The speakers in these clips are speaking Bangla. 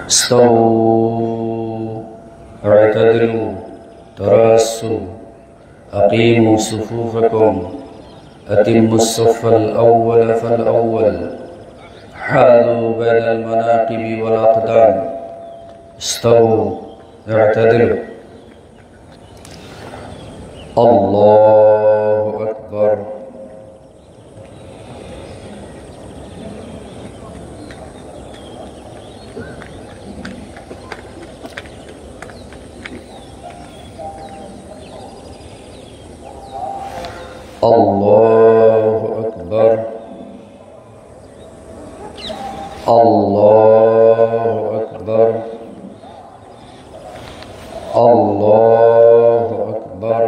استووا اعتدلوا تراصوا أقيموا صفوفكم أتموا الصف الأول فالأول حاذوا بين المناقب والأقدام استووا اعتدلوا. الله أكبر. الله أكبر. الله أكبر. الله أكبر.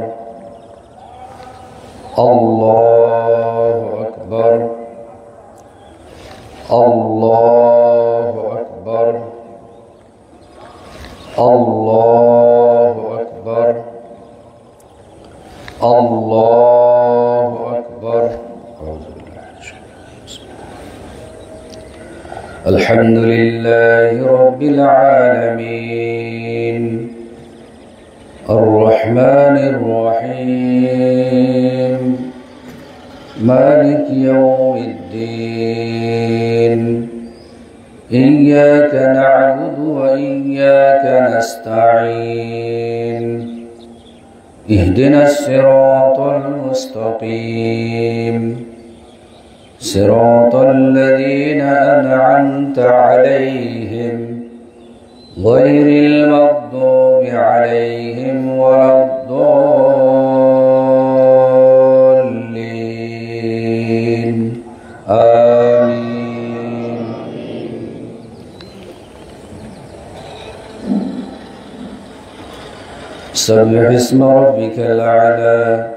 الله أكبر. الله أكبر. الله أكبر. الله أكبر. الحمد لله رب العالمين الرحمن الرحيم مالك يوم الدين إياك نعبد وإياك نستعين اهدنا الصراط المستقيم صراط الذين أنعمت عليهم غير المغضوب عليهم ولا الضالين آمين. سبح اسم ربك الأعلى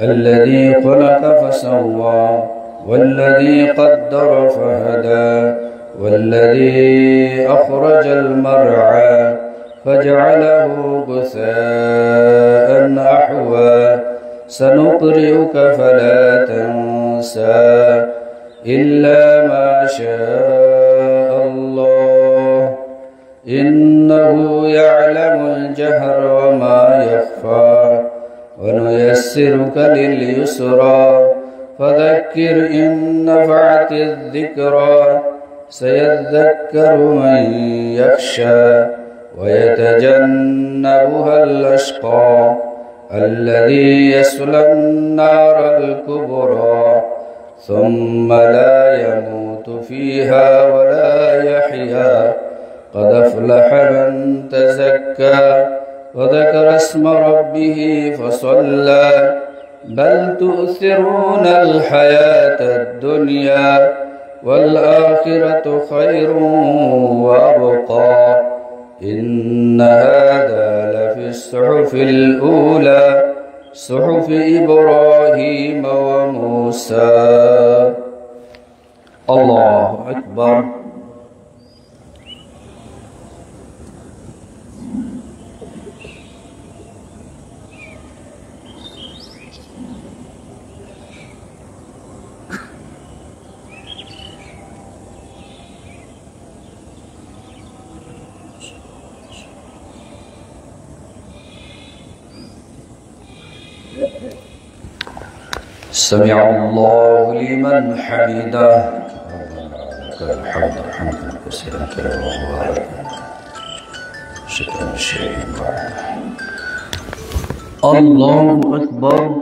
الذي خلق فسوى والذي قدر فهدى والذي أخرج المرعى فجعله غثاء أحوى سنقرئك فلا تنسى إلا ما شاء الله إنه يعلم الجهر وما يخفى ونيسرك لليسرى فذكر إن نفعت الذكرى سيذكر من يخشى ويتجنبها الأشقى الذي يصلى النار الكبرى ثم لا يموت فيها ولا يحيا قد أفلح من تزكى وذكر اسم ربه فصلى بل تؤثرون الحياة الدنيا والآخرة خير وأبقى إن هذا لفي الصحف الأولى صحف إبراهيم وموسى. الله أكبر. سمع الله لمن حمده. الحمد حمدا كثيرا مباركا شكرا شيء بعد. الله أكبر.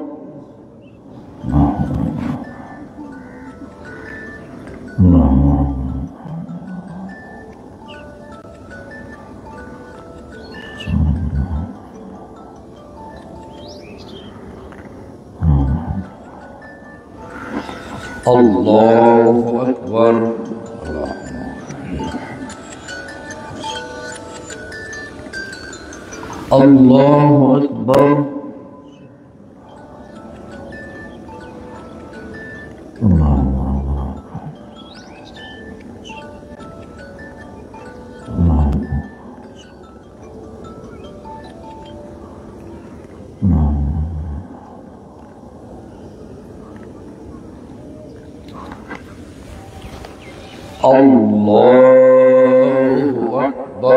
الله أكبر. الله أكبر. الله أكبر.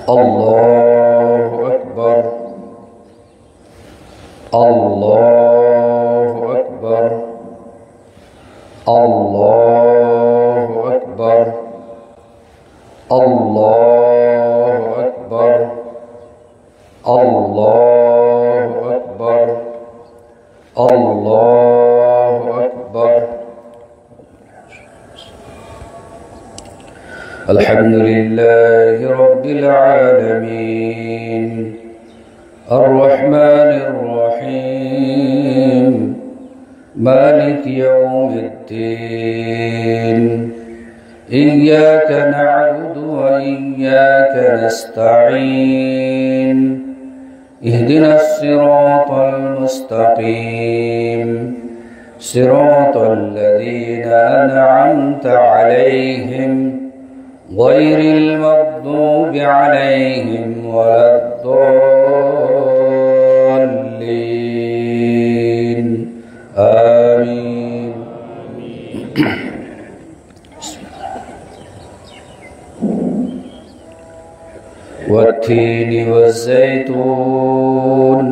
الله أكبر الله أكبر الله أكبر الله أكبر الله أكبر الله أكبر. الحمد لله رب العالمين الرحمن الرحيم مالك يوم الدين إياك نعبد وإياك نستعين اهدنا الصراط المستقيم صراط الذين أنعمت عليهم غير المغضوب عليهم ولا الضالين آمين. والتين والزيتون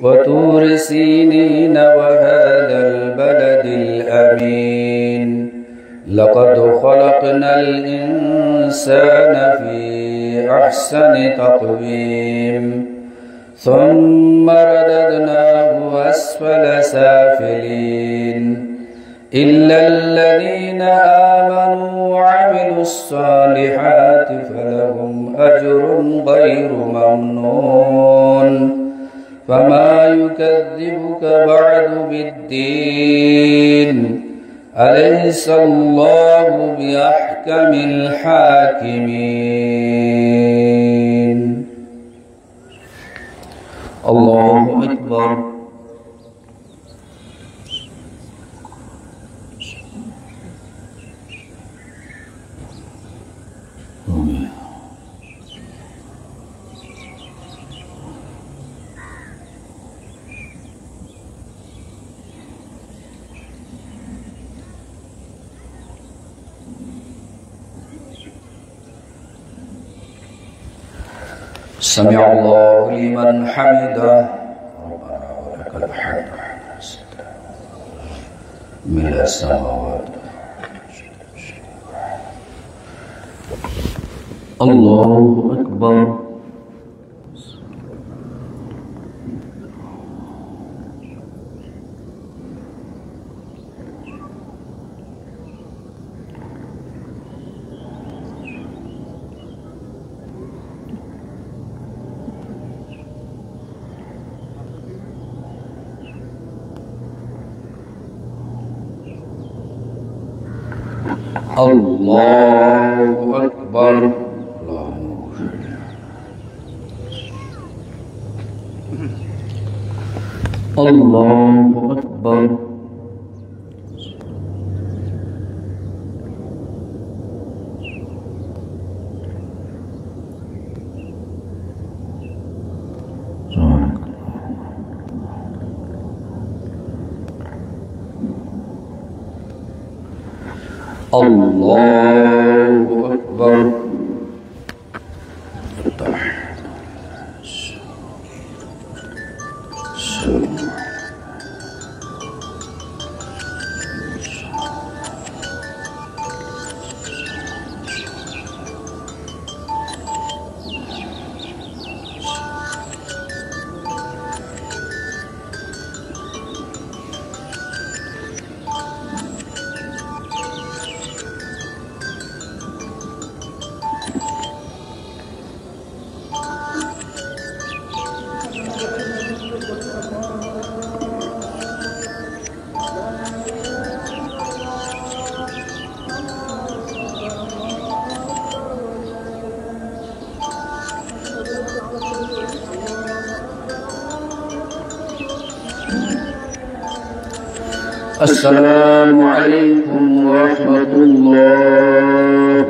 وطور سينين وهذا البلد الأمين لقد خلقنا الإنسان في أحسن تقويم ثم رددناه أسفل سافلين إلا الذين آمنوا وعملوا الصالحات فلهم أجر غير ممنون فما يكذبك بعد بالدين أليس الله بأحكم الحاكمين. الله أكبر. سمع الله لمن حمده ربنا ولك الحمد ملء السماوات. الله أكبر. الله أكبر. الله أكبر. الله أكبر. السلام عليكم ورحمة الله.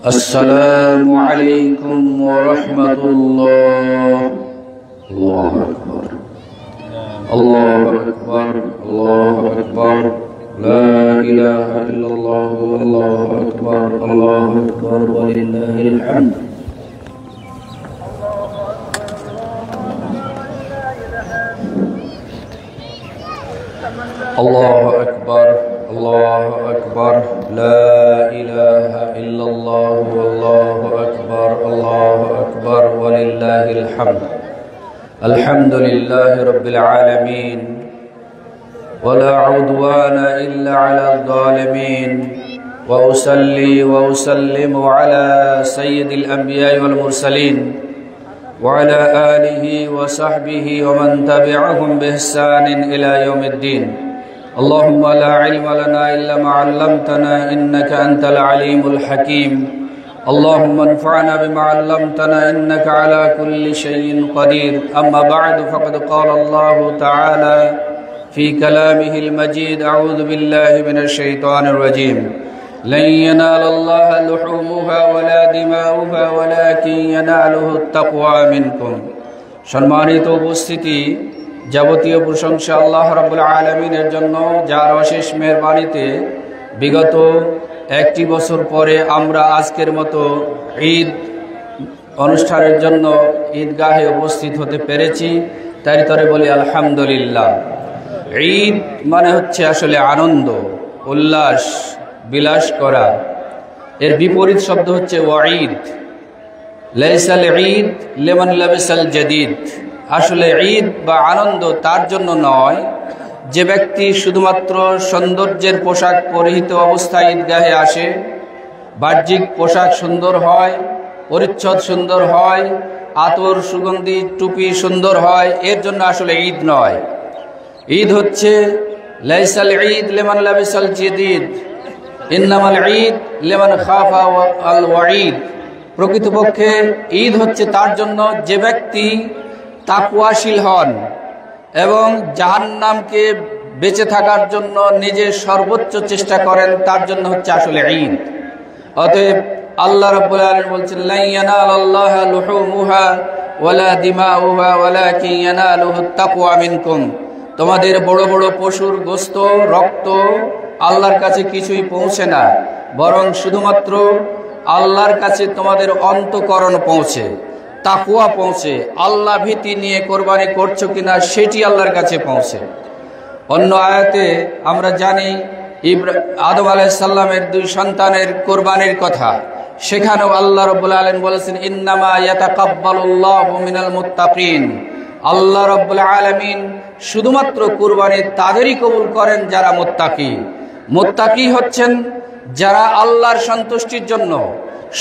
السلام عليكم ورحمة الله. الله أكبر. الله أكبر. الله أكبر. لا إله إلا الله. الله أكبر. الله أكبر ولله الحمد. الله أكبر الله أكبر لا إله إلا الله والله أكبر الله أكبر ولله الحمد الحمد لله رب العالمين ولا عدوان إلا على الظالمين وأصلي وأسلم على سيد الأنبياء والمرسلين وعلى آله وصحبه ومن تبعهم بإحسان إلى يوم الدين اللهم لا علم لنا إلا ما علمتنا إنك أنت العليم الحكيم اللهم انفعنا بما علمتنا إنك على كل شيء قدير أما بعد فقد قال الله تعالى في كلامه المجيد أعوذ بالله من الشيطان الرجيم لن ينال الله لحومها ولا دماؤها ولكن يناله التقوى منكم সম্মানিত উপস্থিতি যাবতীয় প্রশংসা আল্লাহ রাব্বুল আলামিনের জন্য যার অশেষ মেহেরবানিতে বিগত একটি বছর পরে আমরা আজকের মতো ঈদ অনুষ্ঠানের জন্য ঈদগাহে উপস্থিত হতে পেরেছি তাই তরে বলি আলহামদুলিল্লাহ। ঈদ মানে হচ্ছে আসলে আনন্দ উল্লাস বিলাস করা, এর বিপরীত শব্দ হচ্ছে ওয়াঈদ। লাইসাল ঈদ লিমান লাবিসাল জাদীদ, আসলে ঈদ বা আনন্দ তার জন্য নয় যে ব্যক্তি শুধুমাত্র সৌন্দর্যের পোশাক পরিহিত অবস্থায় ঈদগাহে আসে, বাহ্যিক পোশাক সুন্দর হয়, পরিচ্ছদ সুন্দর হয়, আতর সুগন্ধি টুপি সুন্দর হয়, এর জন্য আসলে ঈদ নয়। ঈদ হচ্ছে লাইসাল ঈদ লিমান লাবিসাল জাদীদ ইন্নামাল ঈদ লিমান খাফা আল ওয়াঈদ। প্রকৃতপক্ষে ঈদ হচ্ছে তার জন্য যে ব্যক্তি তাকওয়াশীল হন এবং জাহান্নামকে বেঁচে থাকার জন্য নিজের সর্বোচ্চ চেষ্টা করেন, তার জন্য হচ্ছে আসলে ঈদ। অতএব আল্লাহ রাব্বুল আলামিন বলছেন লা ইয়ানালাল্লাহা লুহুমুহা ওয়ালা দিমাউহা ওয়ালাকিন ইয়ানালুহুত তাকওয়া মিনকুম। তোমাদের বড় বড় পশুর গোশত রক্ত আল্লাহর কাছে কিছুই পৌঁছে না, বরং শুধুমাত্র আল্লাহর কাছে তোমাদের অন্তঃকরণ পৌঁছে, তাকওয়া পৌঁছে, আল্লাহ ভীতি নিয়ে কোরবানি করছো কিনা সেটি আল্লাহর কাছে পৌঁছে। অন্য আয়াতে আমরা জানি আদম আলাইহিস সালামের দুই সন্তানের কোরবানির কথা, সেখানেও আল্লাহ রাব্বুল আলামিন বলেছেন ইন্নামা ইয়াতাকাব্বালুল্লাহু মিনাল মুত্তাকিন। আল্লাহ রাব্বুল আলামিন শুধুমাত্র কুরবানি তাদেরই কবুল করেন যারা মুত্তাকি। মুত্তাকি হচ্ছেন যারা আল্লাহর সন্তুষ্টির জন্য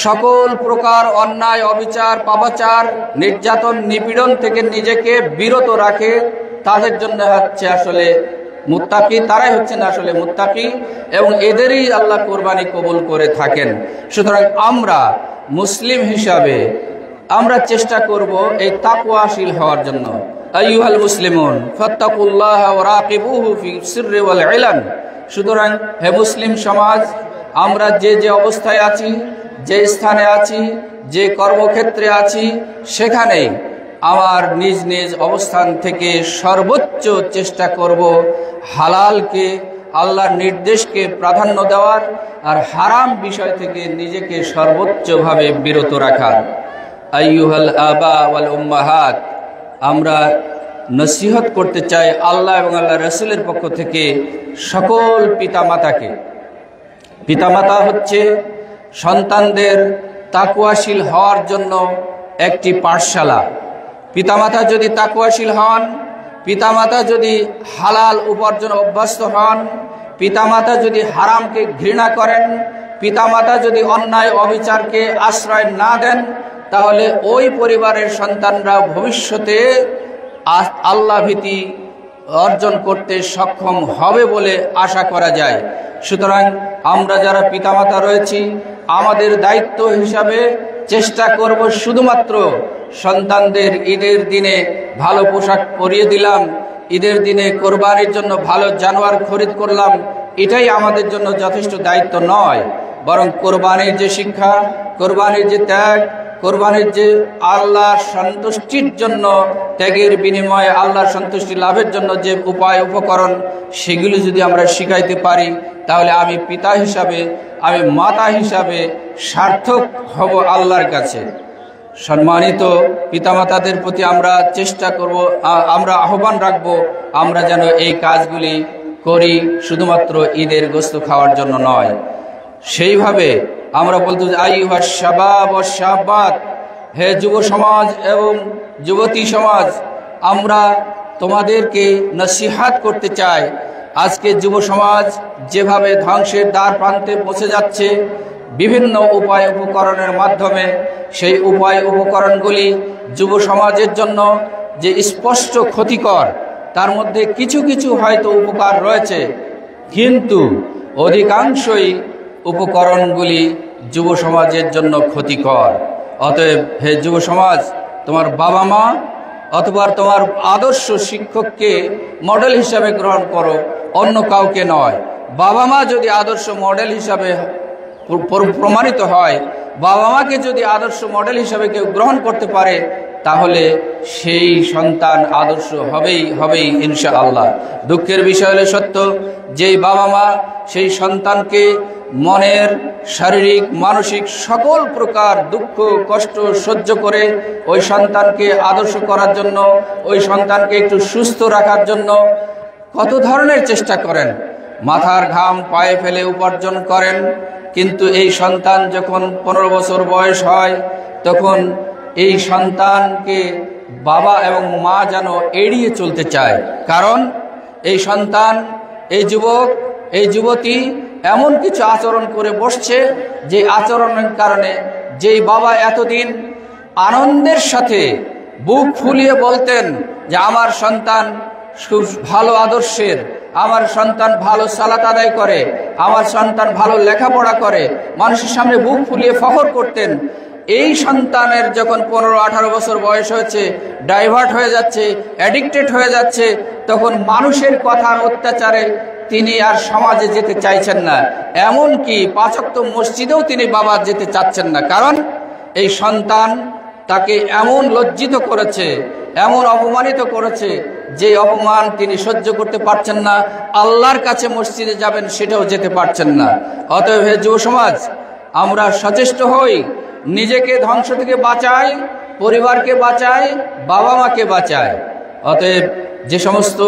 সকল প্রকার অন্যায় অবিচার পাপাচার নির্যাতন নিপীড়ন থেকে নিজেকে বিরত রাখে, তাদের জন্য হচ্ছে আসলে মুত্তাকি, তারাই হচ্ছেন আসলে মুত্তাকি এবং এদেরই আল্লাহ কোরবানি কবুল করে থাকেন। সুতরাং আমরা মুসলিম হিসাবে আমরা চেষ্টা করব এই তাকওয়াশীল হওয়ার জন্য। আইয়ুহাল মুসলিমুন ফাত্তাকুল্লাহা ওয়া রাকিবুহু ফি সিররি ওয়াল ইলান। সুতরাং হে মুসলিম সমাজ, আমরা যে যে অবস্থায় আছি, যে স্থানে আছি, যে কর্মক্ষেত্রে আছি, সেখানে আমার নিজ নিজ অবস্থান থেকে সর্বোচ্চ চেষ্টা করব হালালকে, আল্লাহর নির্দেশকে প্রাধান্য দেওয়ার আর হারাম বিষয় থেকে নিজেকে সর্বোচ্চভাবে বিরত রাখার। আইয়ুহাল আবা ওয়াল উম্মাহাত, আমরা নসিহত করতে চাই আল্লাহ এবং আল্লাহ রাসূলের পক্ষ থেকে সকল পিতামাতাকে। পিতামাতা হচ্ছে সন্তানদের তাকওয়াশীল হওয়ার জন্য একটি পাঠশালা। পিতামাতা যদি তাকওয়াশীল হন, পিতামাতা যদি হালাল উপার্জন অভ্যস্ত হন, পিতামাতা যদি হারামকে ঘৃণা করেন, পিতামাতা যদি অন্যায় অবিচারকে আশ্রয় না দেন, তাহলে ওই পরিবারের সন্তানরা ভবিষ্যতে আল্লাহ ভীতি অর্জন করতে সক্ষম হবে বলে আশা করা যায়। সুতরাং আমরা যারা পিতামাতা রয়েছি, আমাদের দায়িত্ব হিসাবে চেষ্টা করব শুধুমাত্র সন্তানদের ঈদের দিনে ভালো পোশাক পরিয়ে দিলাম, ঈদের দিনে কোরবানির জন্য ভালো জানোয়ার খরিদ করলাম, এটাই আমাদের জন্য যথেষ্ট দায়িত্ব নয়, বরং কোরবানির যে শিক্ষা, কোরবানির যে ত্যাগ, কোরবানির যে আল্লাহর সন্তুষ্টির জন্য ত্যাগের বিনিময়ে আল্লাহর সন্তুষ্টি লাভের জন্য যে উপায় উপকরণ, সেগুলি যদি আমরা শিখাইতে পারি, তাহলে আমি পিতা হিসাবে, আমি মাতা হিসাবে সার্থক হব আল্লাহর কাছে। সম্মানিত পিতামাতাদের প্রতি আমরা চেষ্টা করব, আমরা আহ্বান রাখব, আমরা যেন এই কাজগুলি করি শুধুমাত্র ঈদের গোশত খাওয়ার জন্য নয়। সেইভাবে আমরা বলতে আইয়ুহাশ শাবাব ওয়াশ শাবাত, হে যুব সমাজ এবং যুবতী সমাজ, আমরা তোমাদেরকে নসিহাত করতে চাই। আজকে যুব সমাজ যেভাবে ধ্বংসের দ্বার প্রান্তে পৌঁছে যাচ্ছে বিভিন্ন উপায় উপকরণের মাধ্যমে, সেই উপায় উপকরণগুলি যুব সমাজের জন্য যে স্পষ্ট ক্ষতিকর, তার মধ্যে কিছু কিছু হয়তো উপকার রয়েছে, কিন্তু অধিকাংশই উপকরণগুলি যুব সমাজের জন্য ক্ষতিকর। অতএব হে যুব সমাজ, তোমার বাবা মা অথবা তোমার আদর্শ শিক্ষককে মডেল হিসাবে গ্রহণ করো, অন্য কাউকে নয়। বাবা মা যদি আদর্শ মডেল হিসাবে প্রমাণিত হয়, বাবা মাকে যদি আদর্শ মডেল হিসাবে কেউ গ্রহণ করতে পারে, তাহলে সেই সন্তান আদর্শ হবেই ইনশাআল্লাহ। দুঃখের বিষয় হলে সত্য, যেই বাবা মা সেই সন্তানকে মনের, শারীরিক, মানসিক সকল প্রকার দুঃখ কষ্ট সহ্য করে ওই সন্তানকে আদর্শ করার জন্য, ওই সন্তানকে একটু সুস্থ রাখার জন্য কত ধরনের চেষ্টা করেন, মাথার ঘাম পায়ে ফেলে উপার্জন করেন, কিন্তু এই সন্তান যখন 15 বছর বয়স হয়, তখন এই সন্তানকে বাবা এবং মা যেন এড়িয়ে চলতে চায়। কারণ এই সন্তান, এই যুবক, এই যুবতী এমন কিছু আচরণ করে বসছে, যে আচরণের কারণে যেই বাবা এতদিন আনন্দের সাথে বুক ফুলিয়ে বলতেন যে আমার সন্তান খুব ভালো আদর্শের, আমার সন্তান ভালো সালাত আদায় করে, আমার সন্তান ভালো লেখাপড়া করে, মানুষের সামনে বুক ফুলিয়ে ফখর করতেন, এই সন্তানের যখন 15-18 বছর বয়স হয়েছে, ডাইভার্ট হয়ে যাচ্ছে, অ্যাডিক্টেড হয়ে যাচ্ছে, তখন মানুষের কথার অত্যাচারে তিনি আর সমাজে যেতে চাইছেন না। এমনকি 5 ওয়াক্ত মসজিদেও তিনি বাবা যেতে চাচ্ছেন না। কারণ এই সন্তান তাকে এমন লজ্জিত করেছে, এমন অপমানিত করেছে, যে অপমান তিনি সহ্য করতে পারছেন না। আল্লাহর কাছে মসজিদে যাবেন, সেটাও যেতে পারছেন না। অতএব হে যুব সমাজ, আমরা সচেষ্ট হই, নিজেকে ধ্বংস থেকে বাঁচাই, পরিবারকে বাঁচাই, বাবা মাকে বাঁচাই। অতএব যে সমস্ত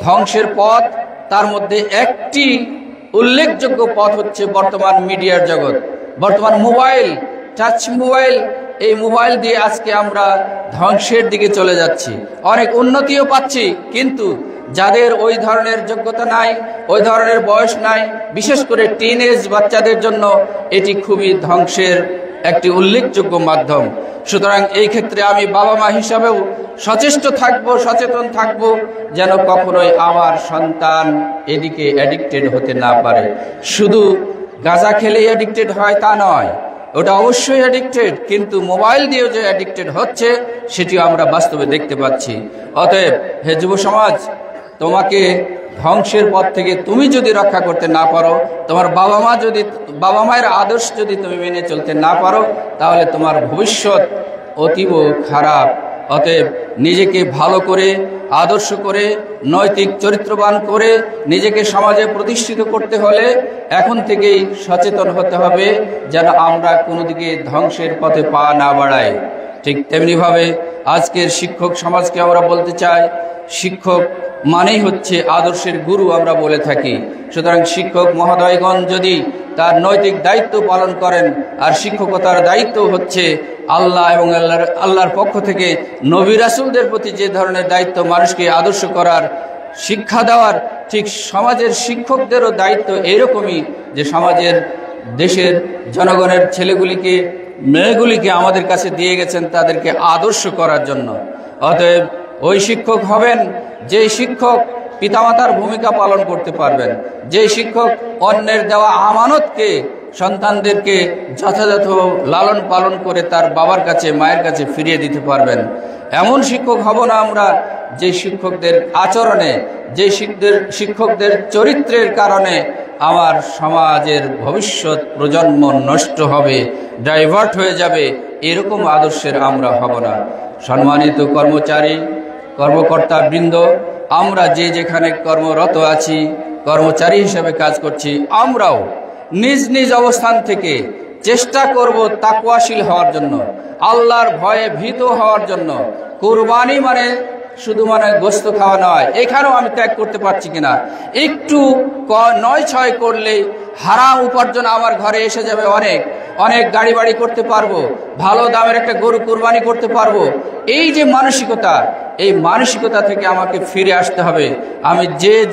ধ্বংসের পথ, তার মধ্যে একটি উল্লেখযোগ্য পথ হচ্ছে বর্তমান মিডিয়ার জগৎ, বর্তমান মোবাইল, টাচ মোবাইল। এই মোবাইল দিয়ে আজকে আমরা ধ্বংসের দিকে চলে যাচ্ছি। অনেক উন্নতিও পাচ্ছি, কিন্তু যাদের ওই ধরনের যোগ্যতা নাই, ওই ধরনের বয়স নাই, বিশেষ করে টিনেজ বাচ্চাদের জন্য এটি খুবই ধ্বংসের একটি উল্লেখযোগ্য মাধ্যম। সুতরাং এই ক্ষেত্রে আমি বাবা মা হিসাবেও সচেষ্ট থাকব, সচেতন থাকব, যেন কখনোই আমার সন্তান এদিকে অ্যাডিক্টেড হতে না পারে। শুধু গাঁজা খেলেই অ্যাডিক্টেড হয় তা নয়, ওটা অবশ্যই অ্যাডিক্টেড, কিন্তু মোবাইল দিয়েও যে অ্যাডিক্টেড হচ্ছে সেটিও আমরা বাস্তবে দেখতে পাচ্ছি। অতএব হে যুব সমাজ, তোমাকে ধ্বংসের পথ থেকে তুমি যদি রক্ষা করতে না পারো, তোমার বাবা মায়ের আদর্শ যদি তুমি মেনে চলতে না পারো, তাহলে তোমার ভবিষ্যৎ অতীব খারাপ। অতএব নিজেকে ভালো করে, আদর্শ করে, নৈতিক চরিত্রবান করে নিজেকে সমাজে প্রতিষ্ঠিত করতে হলে এখন থেকেই সচেতন হতে হবে, যেন আমরা কোনো দিকে ধ্বংসের পথে পা না বাড়াই। ঠিক তেমনিভাবে আজকের শিক্ষক সমাজকে আমরা বলতে চাই, শিক্ষক মানেই হচ্ছে আদর্শের গুরু আমরা বলে থাকি। সুতরাং শিক্ষক মহোদয়গণ যদি তার নৈতিক দায়িত্ব পালন করেন, আর শিক্ষকতার দায়িত্ব হচ্ছে আল্লাহ এবং আল্লাহর পক্ষ থেকে নবী রাসূলদের প্রতি যে ধরনের দায়িত্ব, মানুষকে আদর্শ করার, শিক্ষা দেওয়ার, ঠিক সমাজের শিক্ষকদেরও দায়িত্ব এরকমই, যে সমাজের, দেশের জনগণের ছেলেগুলিকে, মেয়েগুলিকে আমাদের কাছে দিয়ে গেছেন তাদেরকে আদর্শ করার জন্য। অতএব ওই শিক্ষক হবেন যে শিক্ষক পিতামাতার ভূমিকা পালন করতে পারবেন, যে শিক্ষক অন্যের দেওয়া আমানতকে সন্তানদেরকে যথাযথ লালন পালন করে তার বাবার কাছে, মায়ের কাছে ফিরিয়ে দিতে পারবেন। এমন শিক্ষক হব না আমরা যে শিক্ষকদের আচরণে, যে শিক্ষকদের চরিত্রের কারণে আমার সমাজের ভবিষ্যৎ প্রজন্ম নষ্ট হবে, ডাইভার্ট হয়ে যাবে, এরকম আদর্শের আমরা হব না। সম্মানিত কর্মচারী, কর্মকর্তা বৃন্দ, আমরা যে যেখানে কর্মরত আছি, কর্মচারী হিসেবে কাজ করছি, আমরাও নিজ নিজ অবস্থান থেকে চেষ্টা করব তাকওয়াশীল হওয়ার জন্য, আল্লাহর ভয়ে ভীত হওয়ার জন্য। কুরবানি মানে শুধু মানে গোস্ত খাওয়া নয়, এখানেও আমি ত্যাগ করতে পারছি কিনা। একটু 9-6 করলে হারাম উপার্জন আমার ঘরে এসে যাবে, অনেক অনেক গাড়ি বাড়ি করতে পারবো, ভালো দামের একটা গরু কুরবানি করতে পারবো। এই যে মানসিকতা, এই মানসিকতা থেকে আমাকে ফিরে আসতে হবে। আমি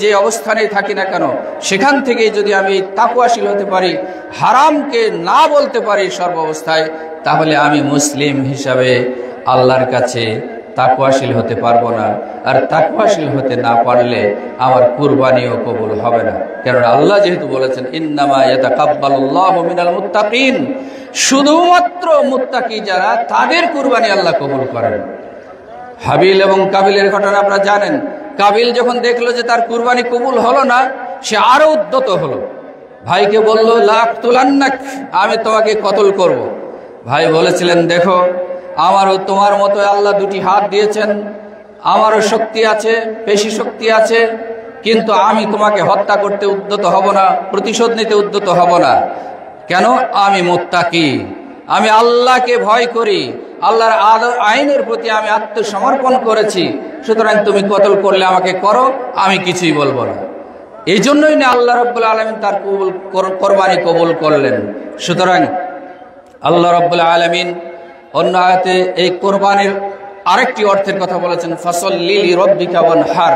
যে অবস্থানে থাকি না কেন, সেখান থেকে যদি আমি তাকওয়াশীল হতে পারি, হারামকে না বলতে পারি সর্বাবস্থায়, তাহলে আমি মুসলিম হিসাবে আল্লাহর কাছে তাকওয়াশীল হতে পারবো না। আর তাকওয়াশীল হতে না পারলে আমার কুরবানিও কবুল হবে না। কারণ আল্লাহ যেহেতু বলেছেন ইন্নামা ইয়াতাকাব্বালুল্লাহু মিনাল মুত্তাকিন, শুধুমাত্র মুত্তাকি যারা, তাদের কুরবানি আল্লাহ কবুল করেন। হাবিল এবং কাবিলের ঘটনা আপনারা জানেন। কাবিল যখন দেখলো যে তার কুরবানি কবুল হলো না, সে আরো উদ্যত হলো। ভাইকে বলল লাকতুলান্নাক, আমি তোমাকে কতল করব। ভাই বলেছিলেন দেখো, আমারও তোমার মতো আল্লাহ 2টি হাত দিয়েছেন, আমারও শক্তি আছে, পেশি শক্তি আছে, কিন্তু আমি তোমাকে হত্যা করতে উদ্যত হব না, প্রতিশোধ নিতে উদ্যত হব না। কেন? আমি মুত্তাকি, আমি আল্লাহকে ভয় করি, আল্লাহর আইনের প্রতি আমি আত্মসমর্পণ করেছি। সুতরাং তুমি কতল করলে আমাকে করো, আমি কিছুই বলবো না। এই জন্যই না আল্লাহ রাব্বুল আলামিন তার কোরবানি কবুল করলেন। সুতরাং আল্লাহ রাব্বুল আলামিন অন্য আয়াতে এই কোরবানির আরেকটি অর্থের কথা বলেছেন, ফাসল্লি লিরাব্বিকা ওয়ানহার।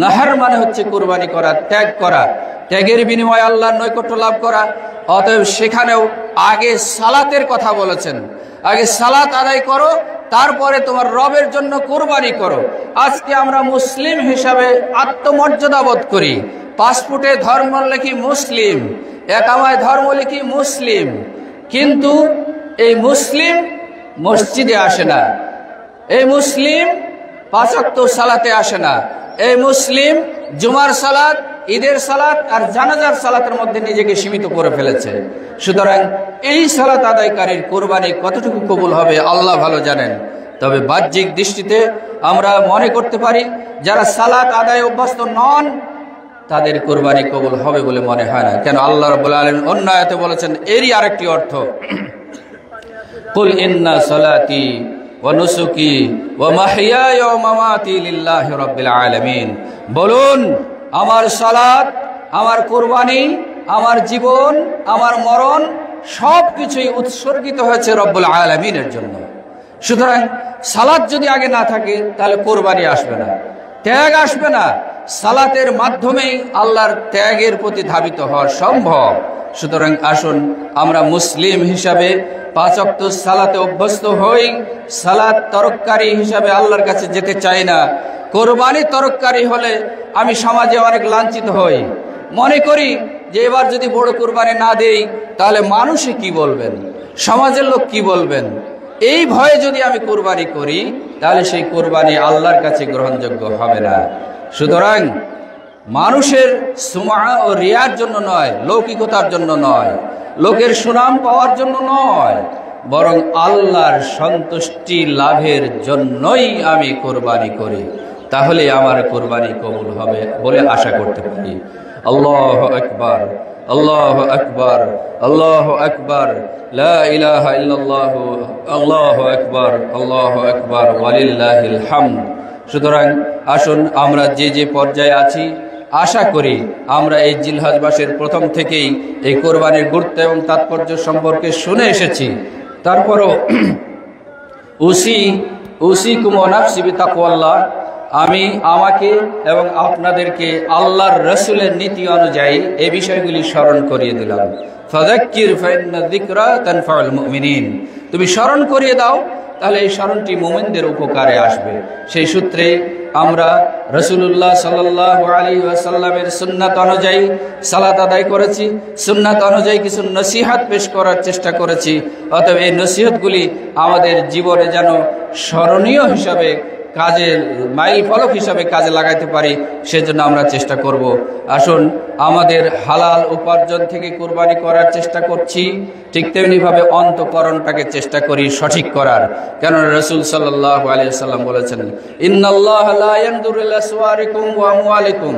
নাহার মানে হচ্ছে কুরবানি করা, ত্যাগ করা, ত্যাগের বিনিময়ে আল্লাহর নৈকট্য লাভ করা। অতএব সেখানেও আগে সালাতের কথা বলেছেন, আগে সালাত আদায় করো, তারপরে তোমার রবের জন্য কুরবানি করো। আজকে আমরা মুসলিম হিসাবে আত্মমর্যাদা বোধ করি, পাসপোর্টে ধর্ম লিখি মুসলিম, একামায় ধর্ম লিখি মুসলিম, কিন্তু এই মুসলিম মসজিদে আসে না, এই মুসলিম 5 ওয়াক্ত সালাতে আসে না, এই মুসলিম জুমার সালাত, ঈদের সালাত আর জানাজার সালাতের মধ্যে নিজেকে সীমিত করে ফেলেছে। সুতরাং এই সালাত আদায়কারীর কোরবানি কতটুকু কবুল হবে আল্লাহ ভালো জানেন। তবে বাহ্যিক দৃষ্টিতে আমরা মনে করতে পারি যারা সালাত আদায় অভ্যস্ত নন, তাদের কোরবানি কবুল হবে বলে মনে হয় না। কেন? আল্লাহ রাব্বুল আলামিন অন্য আয়াতে বলেছেন এরই আরেকটি অর্থ, কুল ইন্না সালাতি ওয়া নুসুকি ওয়া মাহইয়ায়া ওয়া মামাতি লিল্লাহি রাব্বিল আলামিন। বলুন, আমার সালাত, আমার কুরবানি, আমার জীবন, আমার মরণ সবকিছুই উৎসর্গিত হয়েছে রব্বুল আলামিনের জন্য। সুতরাং সালাত যদি আগে না থাকে তাহলে কুরবানি আসবে না, ত্যাগ আসবে না। সালাতের মাধ্যমেই আল্লাহর ত্যাগের প্রতি ধাবিত হওয়া সম্ভব। সুতরাং আসুন আমরা মুসলিম হিসাবে 5 ওয়াক্ত সালাতে অভ্যস্ত হই। সালাত তরককারী হিসাবে আল্লাহর কাছে যেতে চাই না। কোরবানি তরককারী হলে আমি সমাজে অনেক লাঞ্ছিত হই, মনে করি যে এবার যদি বড় কোরবানি না দেই তাহলে মানুষে কি বলবেন, সমাজের লোক কি বলবেন। এই ভয়ে যদি আমি কোরবানি করি তাহলে সেই কোরবানি আল্লাহর কাছে গ্রহণযোগ্য হবে না। সুতরাং মানুষের সুমা ও রিয়ার জন্য নয়, লৌকিকতার জন্য নয়, লোকের সুনাম পাওয়ার জন্য নয়, বরং আল্লাহর সন্তুষ্টি লাভের জন্যই আমি কোরবানি করি। তাহলে আমার কোরবানি কবুল হবে বলে আশা করতে পারি। আল্লাহু আকবার, আল্লাহু আকবার, আল্লাহু আকবার, লা ইলাহা ইল্লাল্লাহু, আল্লাহু আকবার, আল্লাহু আকবার, ওয়ালিল্লাহিল হামদ। সুতরাং আসুন আমরা যে পর্যায়ে আছি, আশা করি আমরা এই জিলহজ মাসের প্রথম থেকেই এই কোরবানির গুরুত্ব এবং তাৎপর্য সম্পর্কে শুনে এসেছি। তারপরও উসিকুম ওয়া নাফসি বিতাকওয়াল্লাহ, আমি আমাকে এবং আপনাদেরকে আল্লাহর রাসূলের নীতি অনুযায়ী এই বিষয়গুলি স্মরণ করিয়ে দিলাম। ফাযাক্কির ফাইন্না যিকরা তানফাউল মুমিনিন, তুমি স্মরণ করিয়ে দাও, তাহলে এই স্মরণটি মুমিনদের উপকারে আসবে। সেই সূত্রে আমরা রাসূলুল্লাহ সাল্লাল্লাহু আলাইহি ওয়াসাল্লামের সুন্নাত অনুযায়ী সালাত আদায় করেছি, সুন্নাত অনুযায়ী কিছু নসিহত পেশ করার চেষ্টা করেছি। অতএব এই নসিহতগুলি আমাদের জীবনে যেন স্মরণীয় হিসাবে, কাজের মাইল ফলক হিসাবে কাজে লাগাইতে পারি, সেজন্য আমরা চেষ্টা করব। আসুন আমাদের হালাল উপার্জন থেকে কুরবানি করার চেষ্টা করছি, ঠিক তেমনিভাবে অন্তঃকরণটাকে চেষ্টা করি সঠিক করার। কেন রাসূল সাল্লাল্লাহু আলাইহি ওয়াসাল্লাম বলেছেন, ইন্নাল্লাহা লা ইয়ানজুরু ইলা সুওয়ারিকুম ওয়া আমওয়ালিকুম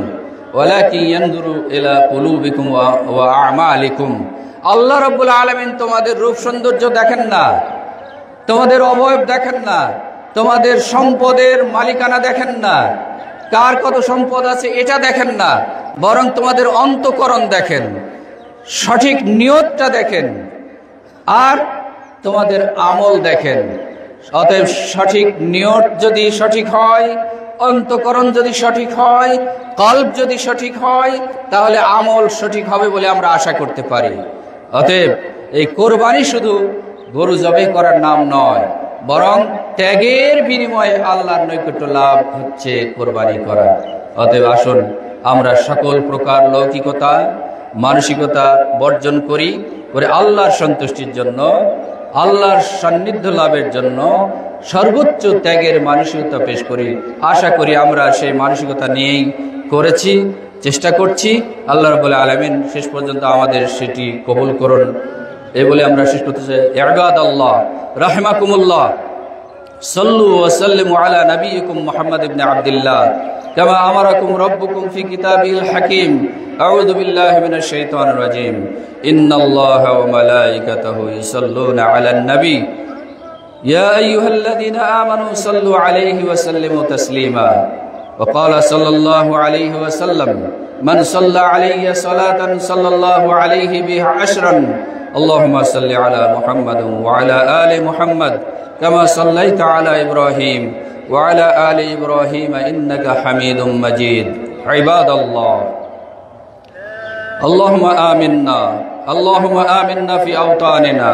ওয়ালাকিন ইয়ানজুরু ইলা কুলুবিকুম ওয়া আমালিকুম। আল্লাহ রাব্বুল আলামিন তোমাদের রূপ সৌন্দর্য দেখেন না, তোমাদের অবয়ব দেখেন না, তোমাদের সম্পদের মালিকানা দেখেন না, কার কত সম্পদ আছে এটা দেখেন না, বরং তোমাদের অন্তঃকরণ দেখেন, সঠিক নিয়তটা দেখেন, আর তোমাদের আমল দেখেন। অতএব সঠিক নিয়ত যদি সঠিক হয়, অন্তঃকরণ যদি সঠিক হয়, কল্ব যদি সঠিক হয়, তাহলে আমল সঠিক হবে বলে আমরা আশা করতে পারি। অতএব এই কোরবানি শুধু গরু জবাই করার নাম নয়, বরং ত্যাগের বিনিময়ে আল্লাহর নৈকট্য লাভ হচ্ছে কোরবানি করা। অতএব আসুন আমরা সকল প্রকার লৌকিকতা মানসিকতা বর্জন করি, করে আল্লাহর সন্তুষ্টির জন্য, আল্লাহর সান্নিধ্য লাভের জন্য সর্বোচ্চ ত্যাগের মানসিকতা পেশ করি। আশা করি আমরা সেই মানসিকতা নিয়েই করেছি, চেষ্টা করছি। আল্লাহ রাব্বুল আলামিন শেষ পর্যন্ত আমাদের সেটি কবুল করুন। এই বলে আমরা শেষ করতে চাই। ইবাদাল্লাহ রাহিমাকুমুল্লাহ, সাল্লু ওয়া সাল্লিমু আলা নবিয়িকুম মুহাম্মদ ইবনে আব্দুল্লাহ কামা আমারাকুম রাব্বুকুম ফি কিতাবিল হাকীম। আউযু বিল্লাহি মিনাশ শাইতানির রাজীম। ইন্নাল্লাহা ওয়া মালাইকাতাহু ইউসাল্লুনা আলান নবী ইয়া আইয়ুহাল্লাযীনা আমানু সাল্লু আলাইহি ওয়া সাল্লিমু তাসলিমা। ওয়া ক্বালা সাল্লাল্লাহু আলাইহি ওয়া সাল্লাম মান সাল্লা আলাইয়া সালাতান সাল্লাল্লাহু আলাইহি বিহা আশরান। আল্লাহুম্মা সাল্লি আলা মুহাম্মাদ ওয়া আলা আলি মুহাম্মাদ কামা সাল্লাইতা আলা ইব্রাহিম ওয়া আলা আলি ইব্রাহিম ইন্নাকা হামিদুম মাজিদ। ইবাদাল্লাহ, اللهم آمنا، اللهم آمنا في أوطاننا،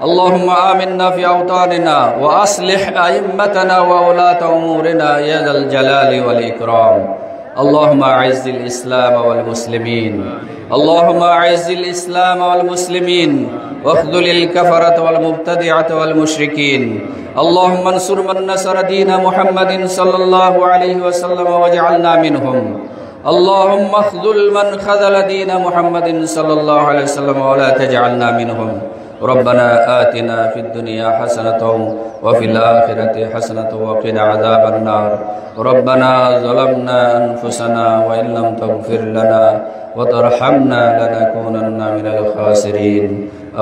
اللهم آمنا في أوطاننا وأصلح أئمتنا وولاة أمورنا يا ذا الجلال والإكرام. اللهم أعز الإسلام والمسلمين، اللهم أعز الإسلام والمسلمين واخذل الكفرة والمبتدعة والمشركين. اللهم انصر من نصر دين محمد صلى الله عليه وسلم واجعلنا منهم. اللهم اخذل من خذل دين محمد صلى الله عليه وسلم ولا تجعلنا منهم. ربنا آتنا في الدنيا حسنة وفي الآخرة حسنة وقنا عذاب النار. ربنا ظلمنا أنفسنا وإن لم تغفر لنا وترحمنا لنكونن من الخاسرين.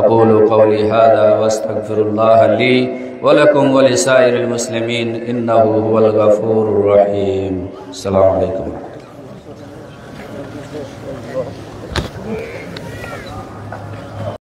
أقول قولي هذا واستغفر الله لي ولكم ولسائر المسلمين إنه هو الغفور الرحيم. السلام عليكم.